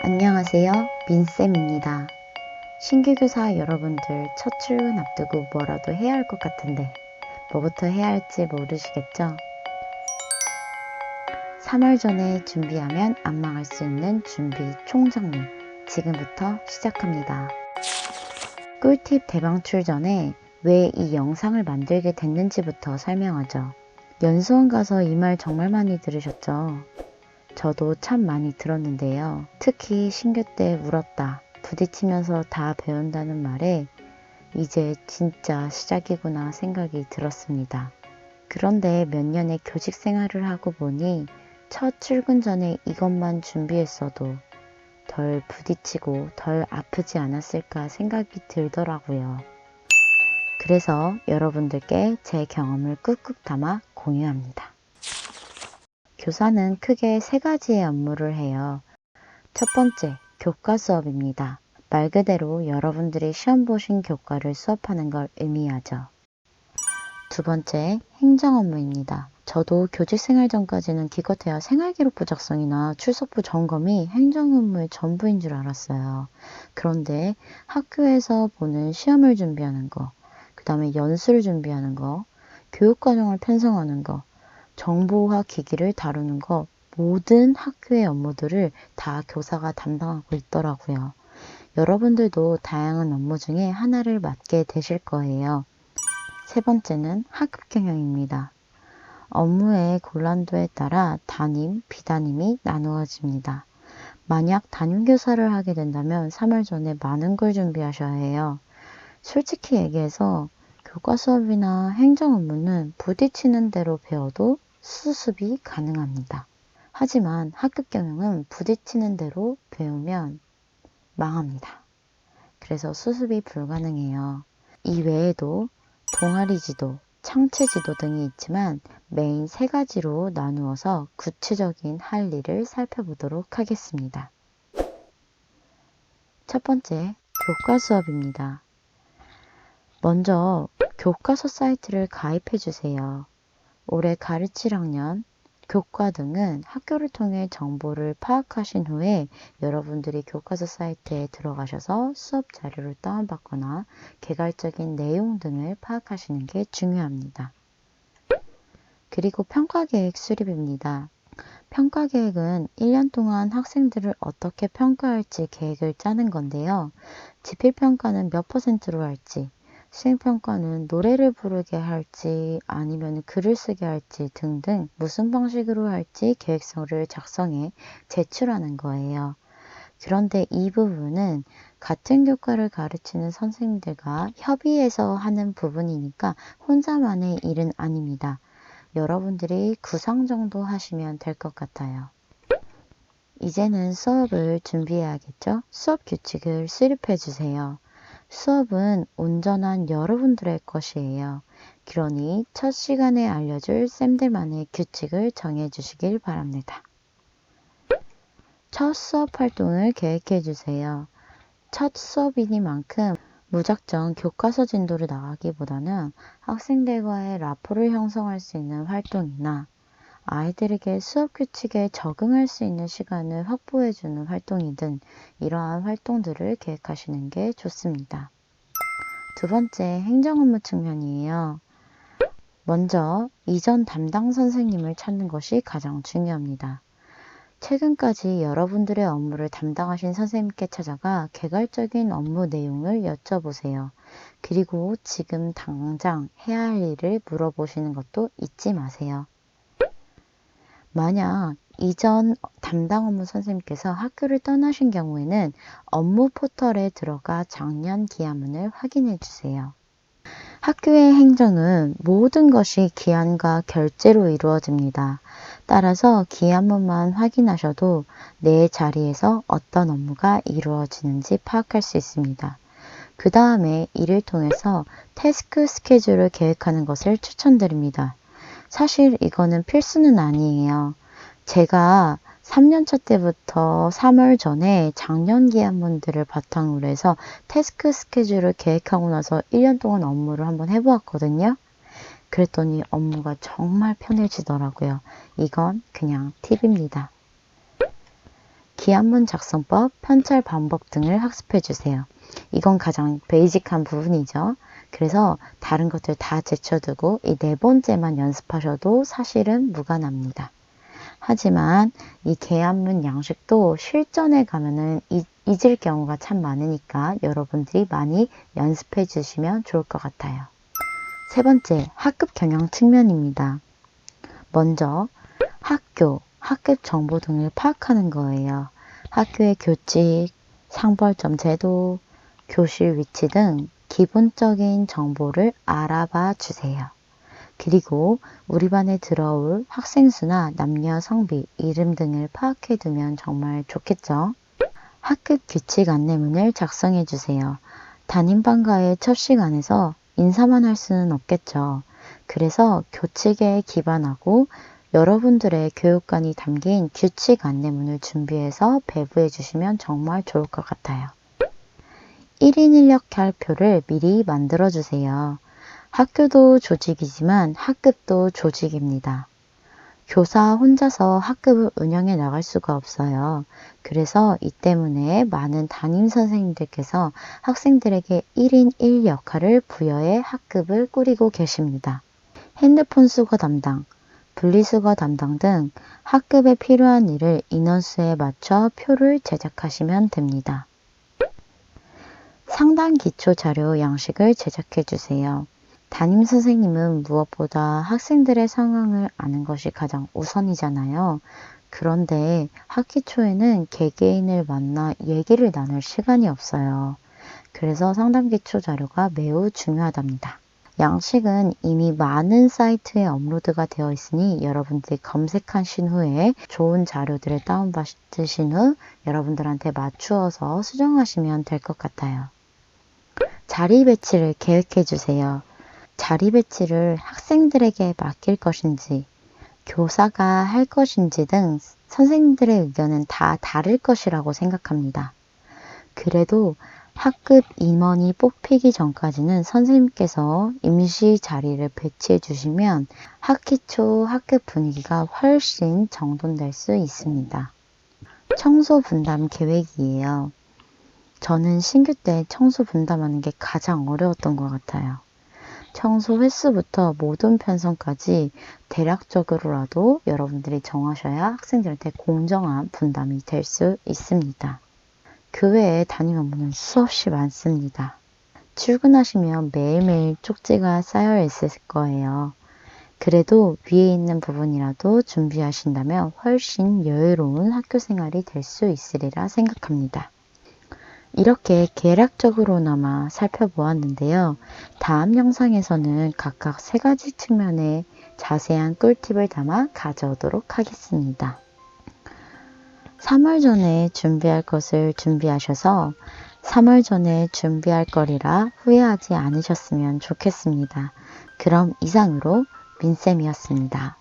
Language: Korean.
안녕하세요. 민쌤입니다. 신규교사 여러분들 첫 출근 앞두고 뭐라도 해야 할 것 같은데 뭐부터 해야 할지 모르시겠죠? 3월 전에 준비하면 안 망할 수 있는 준비 총정리 지금부터 시작합니다. 꿀팁 대방출 전에 왜 이 영상을 만들게 됐는지부터 설명하죠. 연수원 가서 이 말 정말 많이 들으셨죠? 저도 참 많이 들었는데요. 특히 신규 때 울었다, 부딪히면서 다 배운다는 말에 이제 진짜 시작이구나 생각이 들었습니다. 그런데 몇 년의 교직 생활을 하고 보니 첫 출근 전에 이것만 준비했어도 덜 부딪히고 덜 아프지 않았을까 생각이 들더라고요. 그래서 여러분들께 제 경험을 꾹꾹 담아 공유합니다. 교사는 크게 3가지의 업무를 해요. 첫 번째, 교과 수업입니다. 말 그대로 여러분들이 시험 보신 교과를 수업하는 걸 의미하죠. 두 번째, 행정 업무입니다. 저도 교직 생활 전까지는 기껏해야 생활기록부 작성이나 출석부 점검이 행정 업무의 전부인 줄 알았어요. 그런데 학교에서 보는 시험을 준비하는 거, 그 다음에 연수를 준비하는 거, 교육과정을 편성하는 거, 정보화 기기를 다루는 거, 모든 학교의 업무들을 다 교사가 담당하고 있더라고요. 여러분들도 다양한 업무 중에 하나를 맡게 되실 거예요. 세 번째는 학급 경영입니다. 업무의 곤란도에 따라 담임, 비담임이 나누어집니다. 만약 담임교사를 하게 된다면 3월 전에 많은 걸 준비하셔야 해요. 솔직히 얘기해서 교과 수업이나 행정 업무는 부딪히는 대로 배워도 수습이 가능합니다. 하지만 학급 경영은 부딪히는 대로 배우면 망합니다. 그래서 수습이 불가능해요. 이 외에도 동아리 지도, 창체 지도 등이 있지만 메인 3가지로 나누어서 구체적인 할 일을 살펴보도록 하겠습니다. 첫 번째, 교과 수업입니다. 먼저 교과서 사이트를 가입해 주세요. 올해 가르칠 학년, 교과 등은 학교를 통해 정보를 파악하신 후에 여러분들이 교과서 사이트에 들어가셔서 수업 자료를 다운받거나 개괄적인 내용 등을 파악하시는 게 중요합니다. 그리고 평가계획 수립입니다. 평가계획은 1년 동안 학생들을 어떻게 평가할지 계획을 짜는 건데요. 지필평가는 몇 %로 할지, 수행평가는 노래를 부르게 할지 아니면 글을 쓰게 할지 등등 무슨 방식으로 할지 계획서를 작성해 제출하는 거예요. 그런데 이 부분은 같은 교과를 가르치는 선생님들과 협의해서 하는 부분이니까 혼자만의 일은 아닙니다. 여러분들이 구상 정도 하시면 될 것 같아요. 이제는 수업을 준비해야겠죠? 수업 규칙을 수립해 주세요. 수업은 온전한 여러분들의 것이에요. 그러니 첫 시간에 알려줄 쌤들만의 규칙을 정해주시길 바랍니다. 첫 수업 활동을 계획해 주세요. 첫 수업이니만큼 무작정 교과서 진도를 나가기보다는 학생들과의 라포를 형성할 수 있는 활동이나 아이들에게 수업 규칙에 적응할 수 있는 시간을 확보해주는 활동이든 이러한 활동들을 계획하시는 게 좋습니다. 두 번째, 행정 업무 측면이에요. 먼저 이전 담당 선생님을 찾는 것이 가장 중요합니다. 최근까지 여러분들의 업무를 담당하신 선생님께 찾아가 개괄적인 업무 내용을 여쭤보세요. 그리고 지금 당장 해야 할 일을 물어보시는 것도 잊지 마세요. 만약 이전 담당 업무 선생님께서 학교를 떠나신 경우에는 업무 포털에 들어가 작년 기한문을 확인해 주세요. 학교의 행정은 모든 것이 기한과 결제로 이루어집니다. 따라서 기한문만 확인하셔도 내 자리에서 어떤 업무가 이루어지는지 파악할 수 있습니다. 그 다음에 이를 통해서 태스크 스케줄을 계획하는 것을 추천드립니다. 사실 이거는 필수는 아니에요. 제가 3년차 때부터 3월 전에 작년 기한문들을 바탕으로 해서 태스크 스케줄을 계획하고 나서 1년 동안 업무를 한번 해보았거든요. 그랬더니 업무가 정말 편해지더라고요. 이건 그냥 팁입니다. 기한문 작성법, 편찰 방법 등을 학습해 주세요. 이건 가장 베이직한 부분이죠. 그래서 다른 것들 다 제쳐두고 이 네 번째만 연습하셔도 사실은 무관합니다. 하지만 이 계한문 양식도 실전에 가면은 잊을 경우가 참 많으니까 여러분들이 많이 연습해 주시면 좋을 것 같아요. 세 번째, 학급 경영 측면입니다. 먼저 학급 정보 등을 파악하는 거예요. 학교의 교칙, 상벌점 제도, 교실 위치 등 기본적인 정보를 알아봐 주세요. 그리고 우리 반에 들어올 학생 수나 남녀 성비, 이름 등을 파악해 두면 정말 좋겠죠. 학급 규칙 안내문을 작성해 주세요. 담임반과의 첫 시간에서 인사만 할 수는 없겠죠. 그래서 교칙에 기반하고 여러분들의 교육관이 담긴 규칙 안내문을 준비해서 배부해 주시면 정말 좋을 것 같아요. 1인 1역할표를 미리 만들어 주세요. 학교도 조직이지만 학급도 조직입니다. 교사 혼자서 학급을 운영해 나갈 수가 없어요. 그래서 이 때문에 많은 담임 선생님들께서 학생들에게 1인 1역할을 부여해 학급을 꾸리고 계십니다. 핸드폰 수거 담당, 분리수거 담당 등 학급에 필요한 일을 인원수에 맞춰 표를 제작하시면 됩니다. 상당 기초 자료 양식을 제작해 주세요. 담임 선생님은 무엇보다 학생들의 상황을 아는 것이 가장 우선이잖아요. 그런데 학기 초에는 개개인을 만나 얘기를 나눌 시간이 없어요. 그래서 상담 기초 자료가 매우 중요하답니다. 양식은 이미 많은 사이트에 업로드가 되어 있으니 여러분들이 검색하신 후에 좋은 자료들을 다운받으신 후 여러분들한테 맞추어서 수정하시면 될 것 같아요. 자리 배치를 계획해 주세요. 자리 배치를 학생들에게 맡길 것인지, 교사가 할 것인지 등 선생님들의 의견은 다 다를 것이라고 생각합니다. 그래도 학급 임원이 뽑히기 전까지는 선생님께서 임시 자리를 배치해 주시면 학기 초 학급 분위기가 훨씬 정돈될 수 있습니다. 청소 분담 계획이에요. 저는 신규 때 청소 분담하는 게 가장 어려웠던 것 같아요. 청소 횟수부터 모든 편성까지 대략적으로라도 여러분들이 정하셔야 학생들한테 공정한 분담이 될 수 있습니다. 그 외에 담임 업무는 수없이 많습니다. 출근하시면 매일매일 쪽지가 쌓여 있을 거예요. 그래도 위에 있는 부분이라도 준비하신다면 훨씬 여유로운 학교 생활이 될 수 있으리라 생각합니다. 이렇게 개략적으로나마 살펴보았는데요. 다음 영상에서는 각각 3가지 측면의 자세한 꿀팁을 담아 가져오도록 하겠습니다. 3월 전에 준비할 것을 준비하셔서 3월 전에 준비할 거리라 후회하지 않으셨으면 좋겠습니다. 그럼 이상으로 민쌤이었습니다.